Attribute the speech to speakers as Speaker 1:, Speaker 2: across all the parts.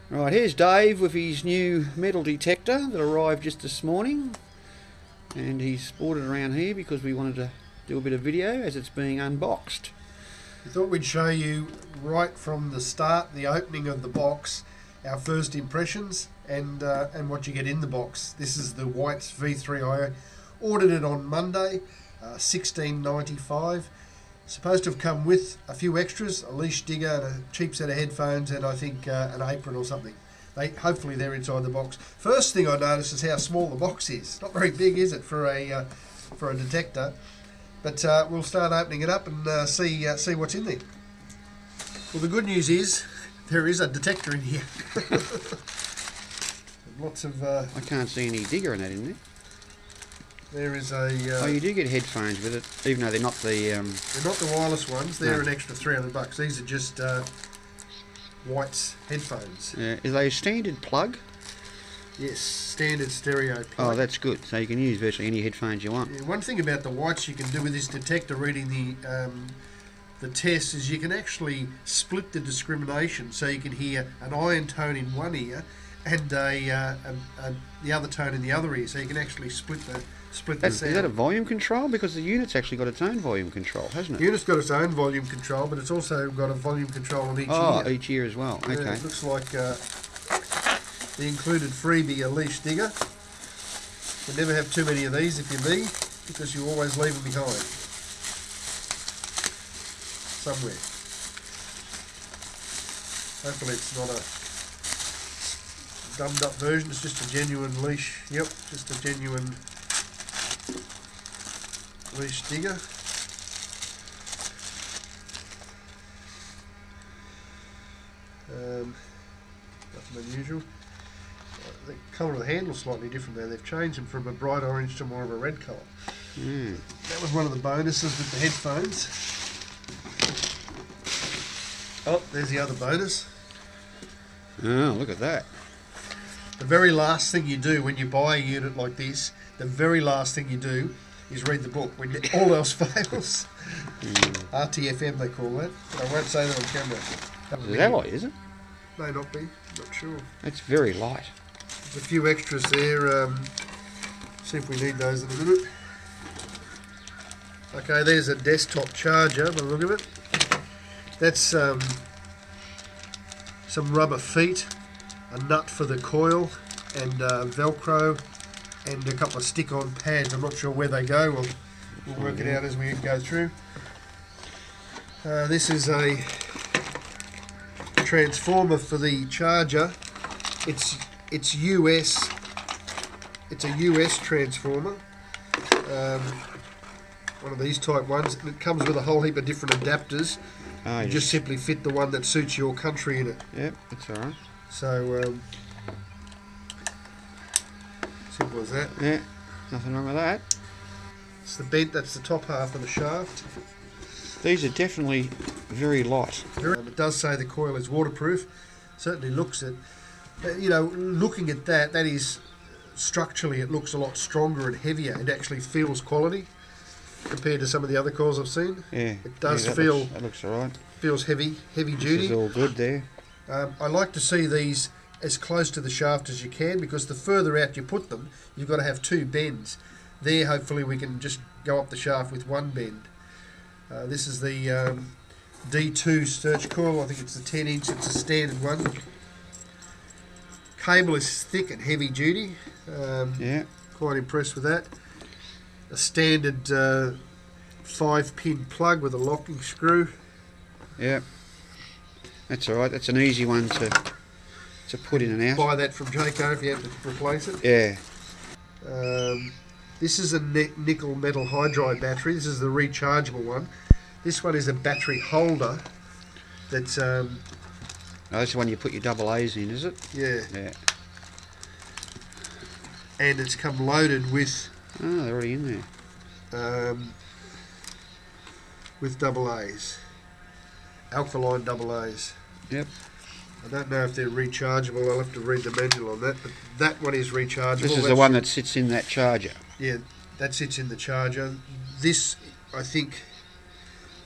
Speaker 1: Right, here's Dave with his new metal detector that arrived just this morning, and he's brought it around here because we wanted to do a bit of video as it's being unboxed.
Speaker 2: We thought we'd show you right from the start, the opening of the box, our first impressions and what you get in the box. This is the White's V3i. Ordered it on Monday, $16.95. Supposed to have come with a few extras, a leash digger and a cheap set of headphones and I think an apron or something. Hopefully they're inside the box. First thing I noticed is how small the box is. Not very big, is it, for a detector? But we'll start opening it up and see what's in there. Well, the good news is there is a detector in here. Lots of.
Speaker 1: I can't see any digger in that, in there.
Speaker 2: There is a.
Speaker 1: Oh, you do get headphones with it, even though they're not the.
Speaker 2: They're not the wireless ones. They're an extra $300. These are just White's headphones.
Speaker 1: Yeah. Is they a standard plug?
Speaker 2: Yes, standard stereo plug.
Speaker 1: Oh, that's good. So you can use virtually any headphones you want.
Speaker 2: Yeah, one thing about the Whites you can do with this detector, reading the test, is you can actually split the discrimination, so you can hear an iron tone in one ear and the other tone in the other ear. So you can actually split the sound.
Speaker 1: Is that a volume control? Because the unit's actually got its own volume control, hasn't it?
Speaker 2: The unit's got its own volume control, but it's also got a volume control on each ear.
Speaker 1: Oh, each ear as well. Okay.
Speaker 2: Yeah, it looks like the included freebie, a leash digger. You never have too many of these if you leave, because you always leave them behind somewhere. Hopefully it's not a dumbed up version, it's just a genuine leash. Yep, just a genuine leash digger. Nothing unusual. The colour of the handle's slightly different there. They've changed them from a bright orange to more of a red colour. That was one of the bonuses with the headphones. Oh, there's the other bonus.
Speaker 1: Oh, look at that.
Speaker 2: The very last thing you do when you buy a unit like this, the very last thing you do is read the book when all else fails. RTFM they call that, but I won't say that on camera.
Speaker 1: It's alloy, is it?
Speaker 2: May not be, not sure.
Speaker 1: It's very light.
Speaker 2: There's a few extras there. See if we need those in a minute. Okay, there's a desktop charger by the look of it. That's some rubber feet, a nut for the coil, and Velcro, and a couple of stick-on pads. I'm not sure where they go. We'll work it out as we go through. This is a transformer for the charger. It's US. It's a US transformer. One of these type ones. It comes with a whole heap of different adapters.
Speaker 1: Oh,
Speaker 2: you just simply fit the one that suits your country in it.
Speaker 1: Yep, that's alright.
Speaker 2: So simple as that.
Speaker 1: Yeah, nothing wrong with that.
Speaker 2: It's the bent. That's the top half of the shaft.
Speaker 1: These are definitely very light.
Speaker 2: It does say the coil is waterproof. Certainly looks it. You know, looking at that, that is structurally it looks a lot stronger and heavier. It actually feels quality compared to some of the other coils I've seen.
Speaker 1: Yeah,
Speaker 2: it does
Speaker 1: that
Speaker 2: feel.
Speaker 1: That looks alright.
Speaker 2: Feels heavy duty.
Speaker 1: This is all good there.
Speaker 2: I like to see these as close to the shaft as you can, because the further out you put them, you've got to have two bends. There, hopefully, we can just go up the shaft with one bend. This is the D2 search coil. I think it's the 10-inch. It's a standard one. Cable is thick and heavy duty.
Speaker 1: Yeah.
Speaker 2: Quite impressed with that. A standard 5-pin plug with a locking screw.
Speaker 1: Yeah. That's alright. That's an easy one to put in and out.
Speaker 2: Buy that from Jayco if you have to replace it.
Speaker 1: Yeah.
Speaker 2: This is a nickel metal hydride battery. This is the rechargeable one. This one is a battery holder. That's
Speaker 1: oh, that's the one you put your double A's in, is it?
Speaker 2: Yeah.
Speaker 1: Yeah.
Speaker 2: And it's come loaded with.
Speaker 1: Oh, they're already in there.
Speaker 2: With double A's, alkaline double A's.
Speaker 1: Yep.
Speaker 2: I don't know if they're rechargeable. I'll have to read the manual on that. But that one is rechargeable.
Speaker 1: This is the one that sits in that charger.
Speaker 2: Yeah, that sits in the charger. This, I think,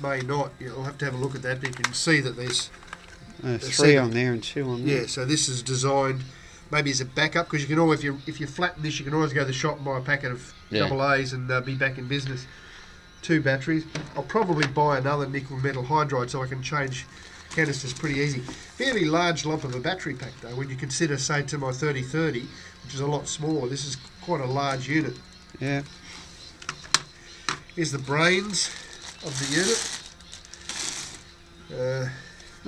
Speaker 2: may not. You'll have to have a look at that. But you can see that there's
Speaker 1: 3 on there and 2 on there.
Speaker 2: Yeah, so this is designed maybe as a backup, because you can always, if you flatten this, you can always go to the shop and buy a packet of double A's and be back in business. 2 batteries. I'll probably buy another nickel metal hydride so I can change canisters pretty easy. Fairly large lump of a battery pack though, when you consider, say, to my 3030, which is a lot smaller. This is quite a large unit.
Speaker 1: Yeah.
Speaker 2: Here's the brains of the unit.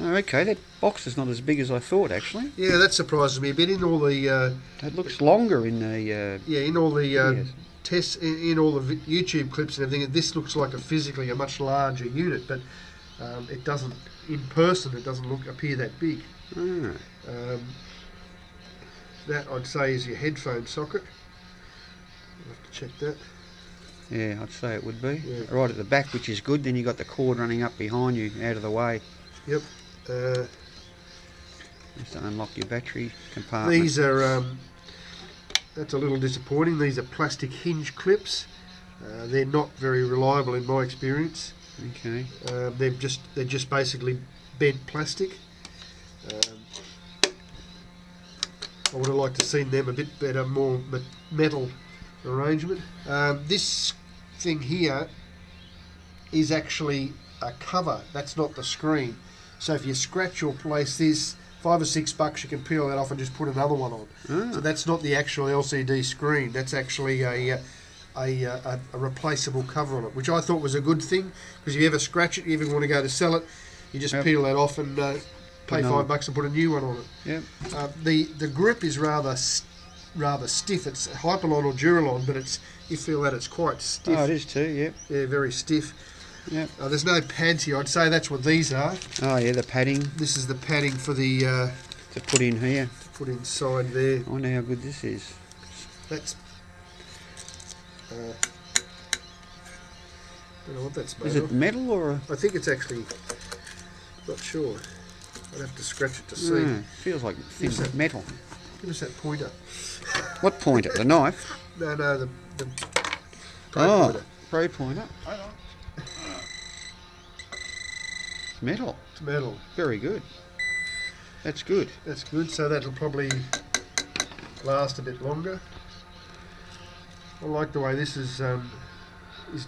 Speaker 1: Oh, okay, that box is not as big as I thought, actually.
Speaker 2: Yeah, that surprises me a bit. In all the
Speaker 1: it looks longer in the
Speaker 2: in all the
Speaker 1: yes.
Speaker 2: tests, in all the YouTube clips and everything. This looks like physically a much larger unit, but it doesn't. In person, it doesn't appear that big. That I'd say is your headphone socket. I'll have to check that.
Speaker 1: Yeah, I'd say it would be.
Speaker 2: Yeah.
Speaker 1: Right at the back, which is good. Then you got the cord running up behind you, out of the way.
Speaker 2: Yep.
Speaker 1: Just to unlock your battery compartment.
Speaker 2: These are, that's a little disappointing. These are plastic hinge clips. They're not very reliable in my experience.
Speaker 1: Okay.
Speaker 2: They're just basically bent plastic. I would have liked to have seen them a bit better, more metal arrangement. This thing here is actually a cover. That's not the screen. So if you scratch or place this, $5 or $6, you can peel that off and just put another one on. So that's not the actual LCD screen. That's actually a replaceable cover on it, which I thought was a good thing, because if you ever scratch it, you ever want to go to sell it, you just peel that off and pay $5 and put a new one on it.
Speaker 1: Yep.
Speaker 2: The grip is rather stiff. It's Hyperlon or Duralon, but you feel that it's quite stiff.
Speaker 1: Oh, it is too. Yep.
Speaker 2: Yeah, very stiff.
Speaker 1: Yep.
Speaker 2: There's no pads here. I'd say that's what these are.
Speaker 1: Oh yeah, the padding.
Speaker 2: This is the padding for the
Speaker 1: to put in here.
Speaker 2: to put inside there.
Speaker 1: I wonder how good this is.
Speaker 2: That's don't know what that's made
Speaker 1: Is
Speaker 2: of.
Speaker 1: it metal or?
Speaker 2: I think it's actually, not sure. I'd have to scratch it to see.
Speaker 1: Feels like thin
Speaker 2: that?
Speaker 1: metal.
Speaker 2: Give us that pointer.
Speaker 1: What pointer? The knife?
Speaker 2: No, the pointer.
Speaker 1: Pro pointer. It's metal.
Speaker 2: It's metal.
Speaker 1: Very good. That's good.
Speaker 2: That's good. So that'll probably last a bit longer. I like the way this is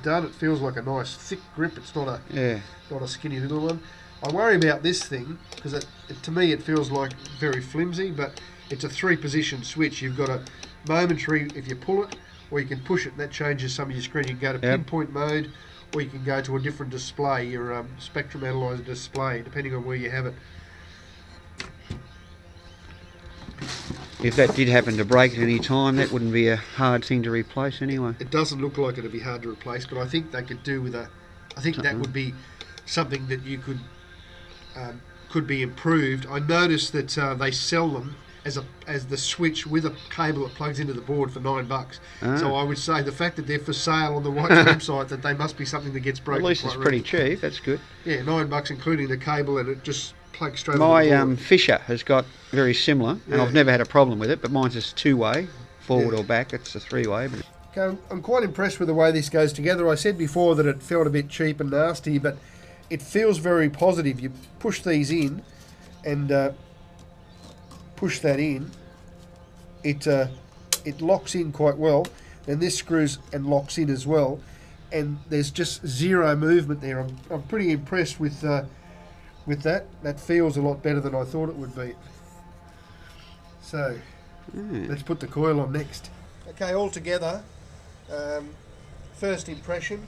Speaker 2: done. It feels like a nice thick grip. It's not a skinny little one. I worry about this thing because to me it feels like very flimsy, but it's a 3-position switch. You've got a momentary if you pull it, or you can push it, and that changes some of your screen. You can go to pinpoint mode, or you can go to a different display, your spectrum analyzer display, depending on where you have it.
Speaker 1: If that did happen to break at any time, that wouldn't be a hard thing to replace anyway.
Speaker 2: It doesn't look like it'd be hard to replace, but I think they could do with I think that would be something that you could be improved. I noticed that they sell them as the switch with a cable that plugs into the board for $9. So I would say the fact that they're for sale on the White's website, that they must be something that gets broken.
Speaker 1: At least it's pretty cheap. That's good.
Speaker 2: Yeah, $9 including the cable, and it just plugs straight. My
Speaker 1: Fisher has got very similar, and I've never had a problem with it. But mine's just 2-way, forward or back. It's a 3-way. But
Speaker 2: okay, I'm quite impressed with the way this goes together. I said before that it felt a bit cheap and nasty, but it feels very positive. You push these in, and push that in. It locks in quite well, and this screws and locks in as well. And there's just zero movement there. I'm pretty impressed with that. That feels a lot better than I thought it would be. So let's put the coil on next. Okay, all together, first impression,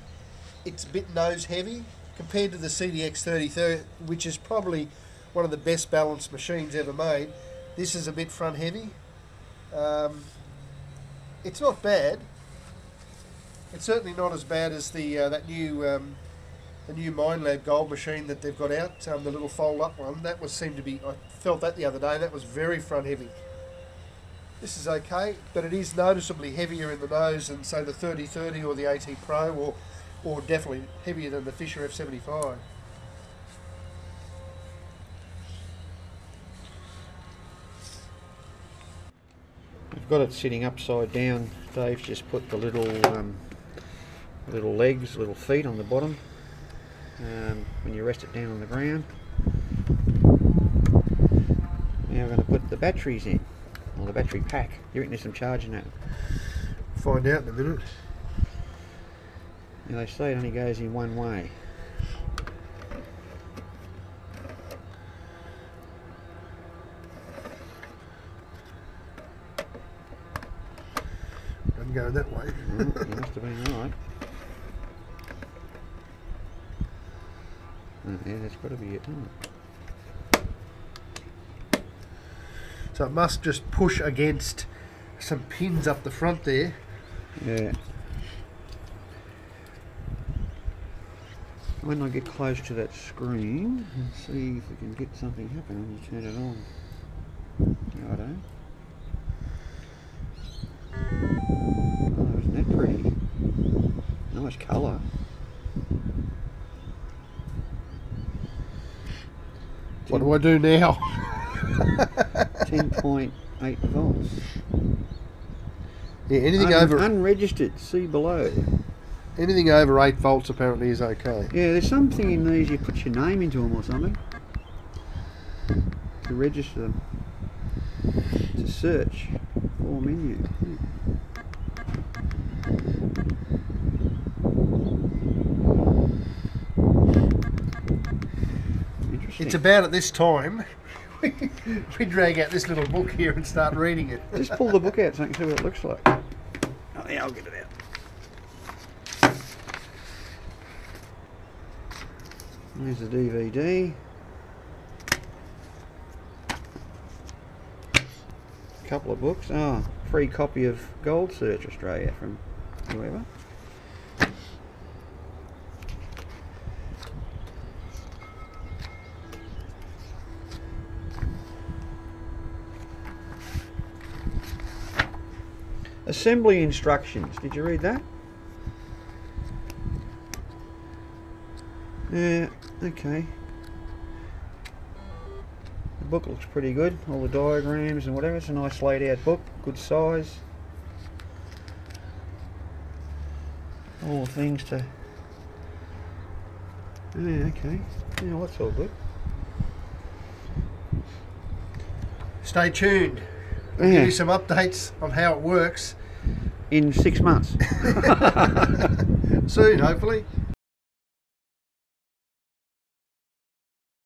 Speaker 2: it's a bit nose heavy compared to the CDX 3030, which is probably one of the best balanced machines ever made. This is a bit front heavy. It's not bad. It's certainly not as bad as the new MindLab Gold machine that they've got out, the little fold-up one. That seemed to be. I felt that the other day. That was very front heavy. This is okay, but it is noticeably heavier in the nose than, say, the 3030 or the AT Pro, or definitely heavier than the Fisher F75.
Speaker 1: I've got it sitting upside down. Dave's just put the little little feet on the bottom. When you rest it down on the ground, batteries in, or the battery pack. You reckon there's some charge in that?
Speaker 2: Find out in a minute.
Speaker 1: Now they say it only goes in one way.
Speaker 2: I'm going that way.
Speaker 1: You must have been right. Oh, yeah, that's got to be it, hasn't it?
Speaker 2: So it must just push against some pins up the front there.
Speaker 1: Yeah. When I get close to that screen and see if we can get something happen when you turn it on. Righto. Oh, isn't that pretty? Nice colour.
Speaker 2: What do I do now?
Speaker 1: 10.8 volts.
Speaker 2: Yeah, anything over
Speaker 1: unregistered. See below.
Speaker 2: anything over 8 volts apparently is okay.
Speaker 1: Yeah, there's something in these. You put your name into them or something to register them. To search for menu. Interesting.
Speaker 2: It's about at this time we drag out this little book here and start reading it.
Speaker 1: Just pull the book out so I can see what it looks like. Oh yeah, I'll get it out. There's the DVD. A couple of books. Oh, free copy of Gold Search Australia from whoever. Assembly instructions. Did you read that? Yeah, okay. The book looks pretty good. All the diagrams and whatever. It's a nice laid out book. Good size. All the things to... Yeah, okay. Yeah, well, that's all good.
Speaker 2: Stay tuned. We'll give you some updates on how it works
Speaker 1: in 6 months.
Speaker 2: soon, hopefully.